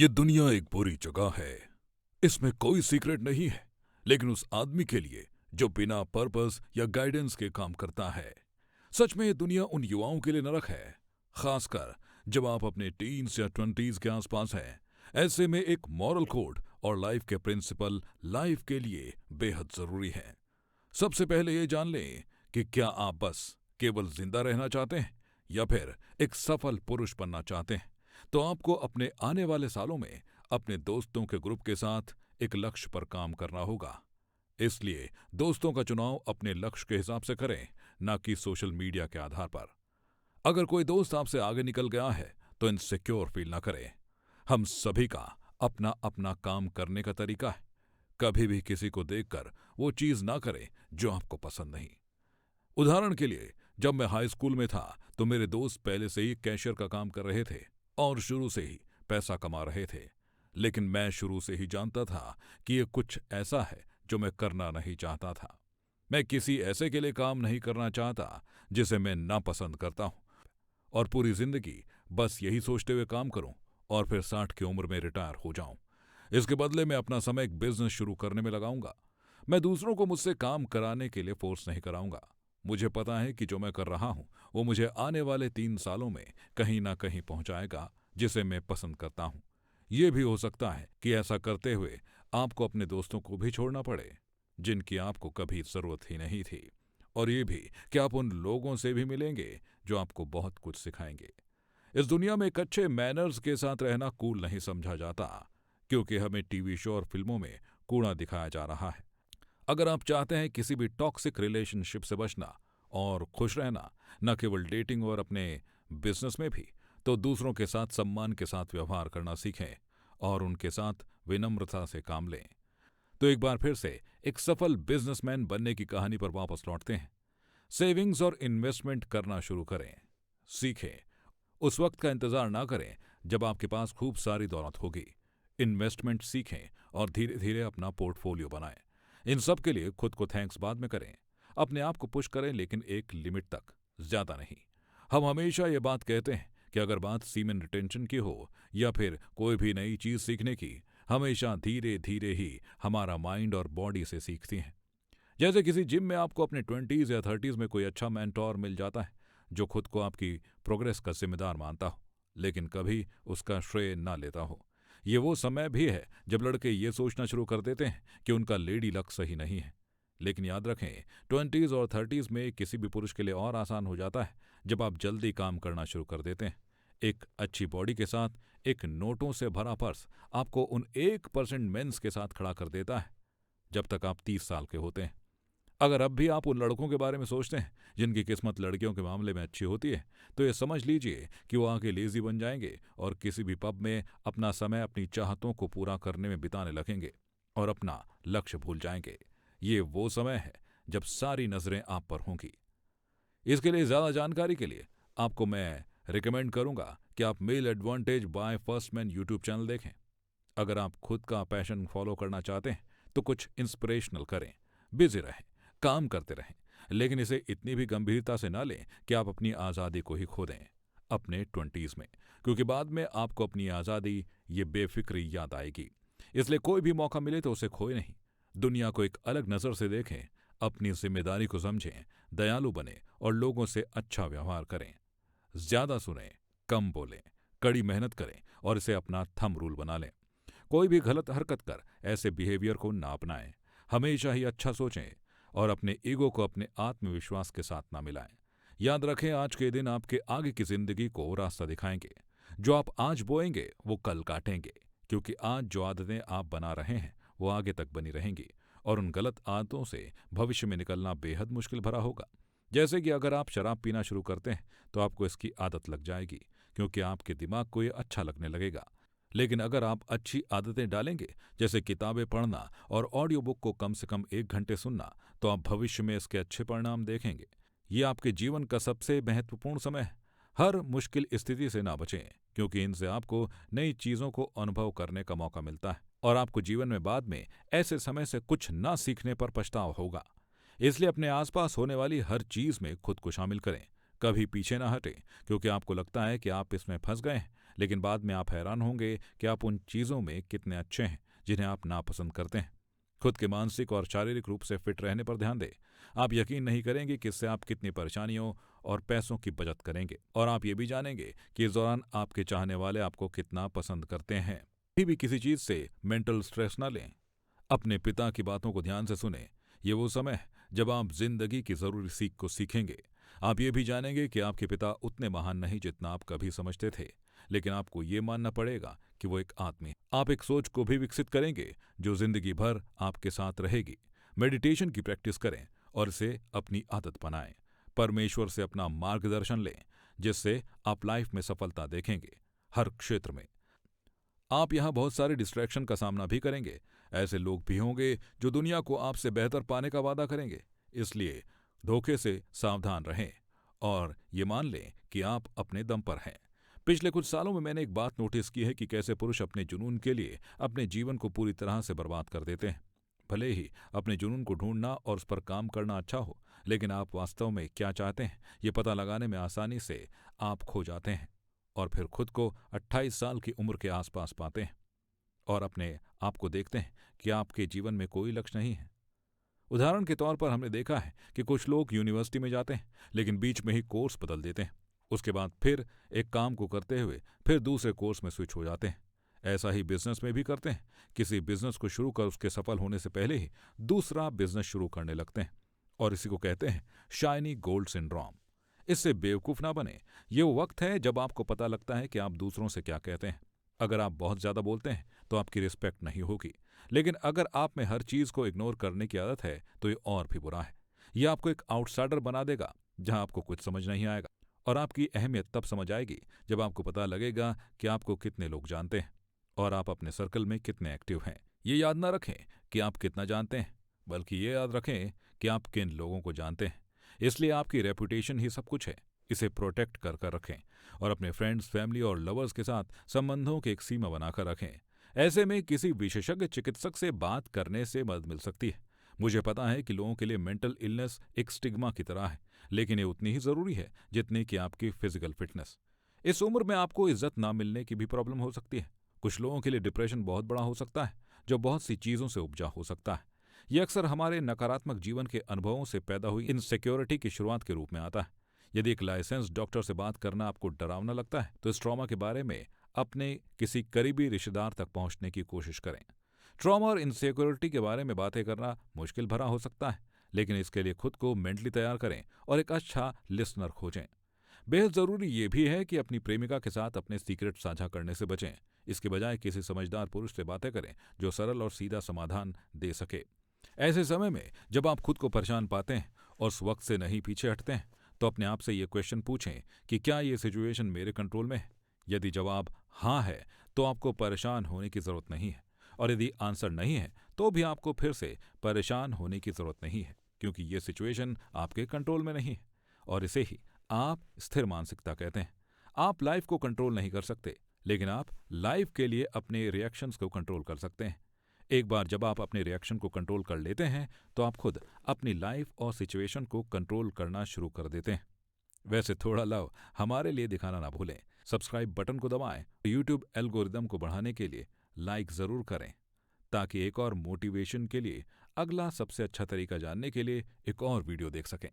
ये दुनिया एक बुरी जगह है। इसमें कोई सीक्रेट नहीं है, लेकिन उस आदमी के लिए जो बिना पर्पस या गाइडेंस के काम करता है। सच में ये दुनिया उन युवाओं के लिए नरक है, खासकर जब आप अपने टीन्स या ट्वेंटीज के आसपास हैं। ऐसे में एक मॉरल कोड और लाइफ के प्रिंसिपल लाइफ के लिए बेहद जरूरी है। सबसे पहले ये जान लें कि क्या आप बस केवल जिंदा रहना चाहते हैं या फिर एक सफल पुरुष बनना चाहते हैं। तो आपको अपने आने वाले सालों में अपने दोस्तों के ग्रुप के साथ एक लक्ष्य पर काम करना होगा। इसलिए दोस्तों का चुनाव अपने लक्ष्य के हिसाब से करें, ना कि सोशल मीडिया के आधार पर। अगर कोई दोस्त आपसे आगे निकल गया है तो इनसिक्योर फील ना करें। हम सभी का अपना अपना काम करने का तरीका है। कभी भी किसी को देखकर वो चीज ना करें जो आपको पसंद नहीं। उदाहरण के लिए, जब मैं हाई स्कूल में था तो मेरे दोस्त पहले से ही कैशियर का काम कर रहे थे और शुरू से ही पैसा कमा रहे थे। लेकिन मैं शुरू से ही जानता था कि ये कुछ ऐसा है जो मैं करना नहीं चाहता था। मैं किसी ऐसे के लिए काम नहीं करना चाहता जिसे मैं नापसंद करता हूं, और पूरी जिंदगी बस यही सोचते हुए काम करूं और फिर 60 की उम्र में रिटायर हो जाऊं। इसके बदले मैं अपना समय एक बिजनेस शुरू करने में लगाऊंगा। मैं दूसरों को मुझसे काम कराने के लिए फोर्स नहीं कराऊंगा। मुझे पता है कि जो मैं कर रहा हूं वो मुझे आने वाले 3 सालों में कहीं ना कहीं पहुंचाएगा, जिसे मैं पसंद करता हूं। यह भी हो सकता है कि ऐसा करते हुए आपको अपने दोस्तों को भी छोड़ना पड़े जिनकी आपको कभी जरूरत ही नहीं थी, और ये भी कि आप उन लोगों से भी मिलेंगे जो आपको बहुत कुछ सिखाएंगे। इस दुनिया में एक अच्छे मैनर्स के साथ रहना कूल नहीं समझा जाता, क्योंकि हमें टीवी शो और फिल्मों में कूड़ा दिखाया जा रहा है। अगर आप चाहते हैं किसी भी टॉक्सिक रिलेशनशिप से बचना और खुश रहना, न केवल डेटिंग और अपने बिजनेस में भी, तो दूसरों के साथ सम्मान के साथ व्यवहार करना सीखें और उनके साथ विनम्रता से काम लें। तो एक बार फिर से एक सफल बिजनेसमैन बनने की कहानी पर वापस लौटते हैं। सेविंग्स और इन्वेस्टमेंट करना शुरू करें, सीखें। उस वक्त का इंतजार ना करें जब आपके पास खूब सारी दौलत होगी। इन्वेस्टमेंट सीखें और धीरे धीरे अपना पोर्टफोलियो बनाएं। इन सब के लिए खुद को थैंक्स बाद में करें। अपने आप को पुश करें, लेकिन एक लिमिट तक, ज्यादा नहीं। हम हमेशा ये बात कहते हैं कि अगर बात सीमेन रिटेंशन की हो या फिर कोई भी नई चीज सीखने की, हमेशा धीरे धीरे ही हमारा माइंड और बॉडी से सीखती हैं। जैसे किसी जिम में आपको अपने 20s या 30s में कोई अच्छा मेंटोर मिल जाता है जो खुद को आपकी प्रोग्रेस का जिम्मेदार मानता हो, लेकिन कभी उसका श्रेय ना लेता हो। ये वो समय भी है जब लड़के ये सोचना शुरू कर देते हैं कि उनका लेडी लक सही नहीं है। लेकिन याद रखें, 20s और 30s में किसी भी पुरुष के लिए और आसान हो जाता है जब आप जल्दी काम करना शुरू कर देते हैं। एक अच्छी बॉडी के साथ एक नोटों से भरा पर्स आपको उन 1% मेंस के साथ खड़ा कर देता है जब तक आप 30 साल के होते हैं। अगर अब भी आप उन लड़कों के बारे में सोचते हैं जिनकी किस्मत लड़कियों के मामले में अच्छी होती है, तो ये समझ लीजिए कि वो आगे लेजी बन जाएंगे और किसी भी पब में अपना समय अपनी चाहतों को पूरा करने में बिताने लगेंगे और अपना लक्ष्य भूल जाएंगे। ये वो समय है जब सारी नजरें आप पर होंगी। इसके लिए ज्यादा जानकारी के लिए आपको मैं रिकमेंड करूंगा कि आप mail advantage by first man YouTube channel देखें। अगर आप खुद का पैशन फॉलो करना चाहते हैं तो कुछ इंस्पिरेशनल करें, बिजी रहें, काम करते रहें, लेकिन इसे इतनी भी गंभीरता से ना लें कि आप अपनी आज़ादी को ही खो दें अपने 20s में, क्योंकि बाद में आपको अपनी आज़ादी ये बेफिक्री याद आएगी। इसलिए कोई भी मौका मिले तो उसे खोए नहीं। दुनिया को एक अलग नज़र से देखें, अपनी जिम्मेदारी को समझें, दयालु बने और लोगों से अच्छा व्यवहार करें। ज्यादा सुनें, कम बोलें, कड़ी मेहनत करें और इसे अपना थंब रूल बना लें। कोई भी गलत हरकत कर ऐसे बिहेवियर को ना अपनाएं। हमेशा ही अच्छा सोचें और अपने ईगो को अपने आत्मविश्वास के साथ ना मिलाएं। याद रखें, आज के दिन आपके आगे की जिंदगी को रास्ता दिखाएंगे। जो आप आज बोएंगे वो कल काटेंगे, क्योंकि आज जो आदतें आप बना रहे हैं वो आगे तक बनी रहेंगी, और उन गलत आदतों से भविष्य में निकलना बेहद मुश्किल भरा होगा। जैसे कि अगर आप शराब पीना शुरू करते हैं तो आपको इसकी आदत लग जाएगी, क्योंकि आपके दिमाग को ये अच्छा लगने लगेगा। लेकिन अगर आप अच्छी आदतें डालेंगे, जैसे किताबें पढ़ना और ऑडियो बुक को कम से कम 1 घंटे सुनना, तो आप भविष्य में इसके अच्छे परिणाम देखेंगे। ये आपके जीवन का सबसे महत्वपूर्ण समय है। हर मुश्किल स्थिति से ना बचें, क्योंकि इनसे आपको नई चीजों को अनुभव करने का मौका मिलता है और आपको जीवन में बाद में ऐसे समय से कुछ ना सीखने पर पछतावा होगा। इसलिए अपने आसपास होने वाली हर चीज में खुद को शामिल करें। कभी पीछे ना हटें, क्योंकि आपको लगता है कि आप इसमें फंस गए हैं, लेकिन बाद में आप हैरान होंगे कि आप उन चीज़ों में कितने अच्छे हैं जिन्हें आप नापसंद करते हैं। खुद के मानसिक और शारीरिक रूप से फिट रहने पर ध्यान दें। आप यकीन नहीं करेंगे कि इससे आप कितनी परेशानियों और पैसों की बचत करेंगे, और आप ये भी जानेंगे कि इस दौरान आपके चाहने वाले आपको कितना पसंद करते हैं। कभी भी किसी चीज़ से मेंटल स्ट्रेस न लें। अपने पिता की बातों को ध्यान से सुने। ये वो समय है जब आप जिंदगी की जरूरी सीख को सीखेंगे। आप ये भी जानेंगे कि आपके पिता उतने महान नहीं जितना आप कभी समझते थे, लेकिन आपको ये मानना पड़ेगा कि वो एक आत्मा है। आप एक सोच को भी विकसित करेंगे जो जिंदगी भर आपके साथ रहेगी। मेडिटेशन की प्रैक्टिस करें और इसे अपनी आदत बनाएं। परमेश्वर से अपना मार्गदर्शन लें, जिससे आप लाइफ में सफलता देखेंगे हर क्षेत्र में। आप यहाँ बहुत सारे डिस्ट्रैक्शन का सामना भी करेंगे। ऐसे लोग भी होंगे जो दुनिया को आपसे बेहतर पाने का वादा करेंगे, इसलिए धोखे से सावधान रहें और ये मान लें कि आप अपने दम पर हैं। पिछले कुछ सालों में मैंने एक बात नोटिस की है कि कैसे पुरुष अपने जुनून के लिए अपने जीवन को पूरी तरह से बर्बाद कर देते हैं। भले ही अपने जुनून को ढूंढना और उस पर काम करना अच्छा हो, लेकिन आप वास्तव में क्या चाहते हैं ये पता लगाने में आसानी से आप खो जाते हैं और फिर खुद को 28 साल की उम्र के आसपास पाते हैं और अपने आप को देखते हैं कि आपके जीवन में कोई लक्ष्य नहीं है। उदाहरण के तौर पर हमने देखा है कि कुछ लोग यूनिवर्सिटी में जाते हैं, लेकिन बीच में ही कोर्स बदल देते हैं। उसके बाद फिर एक काम को करते हुए फिर दूसरे कोर्स में स्विच हो जाते हैं। ऐसा ही बिजनेस में भी करते हैं। किसी बिजनेस को शुरू कर उसके सफल होने से पहले ही दूसरा बिजनेस शुरू करने लगते हैं, और इसी को कहते हैं शाइनी गोल्ड सिंड्रोम। इससे बेवकूफ ना बने। ये वो वक्त है जब आपको पता लगता है कि आप दूसरों से क्या कहते हैं। अगर आप बहुत ज्यादा बोलते हैं तो आपकी रिस्पेक्ट नहीं होगी, लेकिन अगर आप में हर चीज को इग्नोर करने की आदत है तो ये और भी बुरा है। ये आपको एक आउटसाइडर बना देगा जहां आपको कुछ समझ नहीं आएगा, और आपकी अहमियत तब समझ आएगी जब आपको पता लगेगा कि आपको कितने लोग जानते हैं और आप अपने सर्कल में कितने एक्टिव हैं। ये याद ना रखें कि आप कितना जानते हैं, बल्कि ये याद रखें कि आप किन लोगों को जानते हैं। इसलिए आपकी रेपुटेशन ही सब कुछ है। इसे प्रोटेक्ट कर कर रखें और अपने फ्रेंड्स, फैमिली और लवर्स के साथ संबंधों की एक सीमा बनाकर रखें। ऐसे में किसी विशेषज्ञ चिकित्सक से बात करने से मदद मिल सकती है। मुझे पता है कि लोगों के लिए मेंटल इलनेस एक स्टिग्मा की तरह है, लेकिन ये उतनी ही जरूरी है जितनी कि आपकी फिजिकल फिटनेस। इस उम्र में आपको इज्जत ना मिलने की भी प्रॉब्लम हो सकती है। कुछ लोगों के लिए डिप्रेशन बहुत बड़ा हो सकता है, जो बहुत सी चीजों से उपजा हो सकता है। ये अक्सर हमारे नकारात्मक जीवन के अनुभवों से पैदा हुई इनसिक्योरिटी की शुरुआत के रूप में आता है। यदि एक लाइसेंस डॉक्टर से बात करना आपको डरावना लगता है, तो इस ट्रॉमा के बारे में अपने किसी करीबी रिश्तेदार तक पहुंचने की कोशिश करें। ट्रॉमा और इनसिक्योरिटी के बारे में बातें करना मुश्किल भरा हो सकता है, लेकिन इसके लिए खुद को मेंटली तैयार करें और एक अच्छा लिसनर खोजें। बेहद जरूरी ये भी है कि अपनी प्रेमिका के साथ अपने सीक्रेट साझा करने से बचें। इसके बजाय किसी समझदार पुरुष से बातें करें जो सरल और सीधा समाधान दे सके। ऐसे समय में जब आप खुद को परेशान पाते हैं और उस वक्त से नहीं पीछे हटते हैं, तो अपने आप से ये क्वेश्चन पूछें कि क्या ये सिचुएशन मेरे कंट्रोल में है। यदि जवाब हाँ है तो आपको परेशान होने की जरूरत नहीं है, और यदि आंसर नहीं है तो भी आपको फिर से परेशान होने की जरूरत नहीं है, क्योंकि ये सिचुएशन आपके कंट्रोल में नहीं है। और इसे ही आप स्थिर मानसिकता कहते हैं। आप लाइफ को कंट्रोल नहीं कर सकते, लेकिन आप लाइफ के लिए अपने रिएक्शंस को कंट्रोल कर सकते हैं। एक बार जब आप अपने रिएक्शन को कंट्रोल कर लेते हैं तो आप खुद अपनी लाइफ और सिचुएशन को कंट्रोल करना शुरू कर देते हैं। वैसे थोड़ा लव हमारे लिए दिखाना ना भूलें। सब्सक्राइब बटन को दबाएं। यूट्यूब एल्गोरिदम को बढ़ाने के लिए लाइक जरूर करें, ताकि एक और मोटिवेशन के लिए अगला सबसे अच्छा तरीका जानने के लिए एक और वीडियो देख सकें।